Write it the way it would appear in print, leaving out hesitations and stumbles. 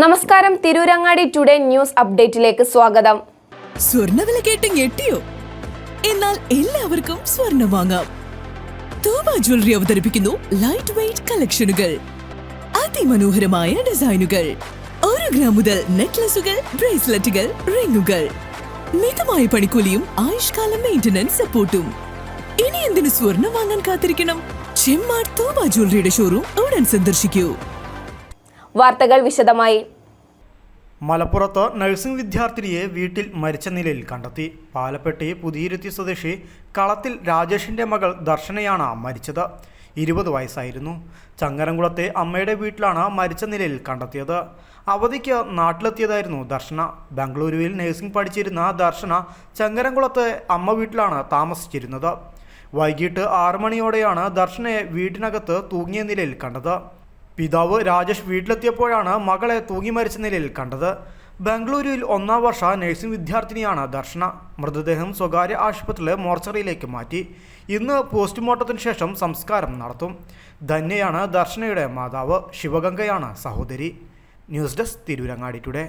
നമസ്കാരം, Tirurangadi today news അപ്ഡേറ്റിലേക്ക് സ്വാഗതം. സ്വർണ്ണവില കേട്ട് ഞെട്ടിയോ? എന്നാൽ എല്ലാവർക്കും സ്വർണ്ണം വാങ്ങാം. തോമ ജ്വല്ലറി അവതരിപ്പിക്കുന്നു ലൈറ്റ് വെയ്റ്റ് കളക്ഷനുകൾ, അതിമനോഹരമായ ഡിസൈനുകൾ, 1 ഗ്രാം മുതൽ നെക്ലസുകൾ, ബ്രേസ്ലെറ്റുകൾ, റിങ്ങുകൾ, മിതമായ പണിക്കൂലിയും ആയുഷ്കാലം മെയിന്റനൻസ് സപ്പോർട്ടും. ഇനി എന്തിനു സ്വർണ്ണം വാങ്ങാൻ കാത്തിരിക്കണം? ചെമ്മാട് തോമ ജ്വല്ലറിയുടെ ഷോറൂം ഉടൻ സന്ദർശിക്കൂ. വാർത്തകൾ വിശദമായി. മലപ്പുറത്ത് നഴ്സിംഗ് വിദ്യാർത്ഥിനിയെ വീട്ടിൽ മരിച്ച നിലയിൽ കണ്ടെത്തി. പാലപ്പെട്ടി പുതിയിരുത്തി സ്വദേശി കളത്തിൽ രാജേഷിൻ്റെ മകൾ ദർശനയാണ് മരിച്ചത്. 20 വയസ്സായിരുന്നു. ചങ്ങരംകുളത്തെ അമ്മയുടെ വീട്ടിലാണ് മരിച്ച നിലയിൽ കണ്ടെത്തിയത്. അവധിക്ക് നാട്ടിലെത്തിയതായിരുന്നു ദർശന. ബംഗളൂരുവിൽ നഴ്സിംഗ് പഠിച്ചിരുന്ന ദർശന ചങ്ങരംകുളത്തെ അമ്മ വീട്ടിലാണ് താമസിച്ചിരുന്നത്. വൈകിട്ട് 6 മണിയോടെയാണ് ദർശനയെ വീട്ടിനകത്ത് തൂങ്ങിയ നിലയിൽ കണ്ടത്. പിതാവ് രാജേഷ് വീട്ടിലെത്തിയപ്പോഴാണ് മകളെ തൂങ്ങി മരിച്ച നിലയിൽ കണ്ടത്. ബംഗളൂരുവിൽ 1-ാം വർഷ നഴ്സിംഗ് വിദ്യാർത്ഥിനിയാണ് ദർശന. മൃതദേഹം സ്വകാര്യ ആശുപത്രിയിലെ മോർച്ചറിയിലേക്ക് മാറ്റി. ഇന്ന് പോസ്റ്റ്മോർട്ടത്തിന് ശേഷം സംസ്കാരം നടത്തും. ധന്യയാണ് ദർശനയുടെ മാതാവ്. ശിവഗംഗയാണ് സഹോദരി. News desk, Tirurangadi today.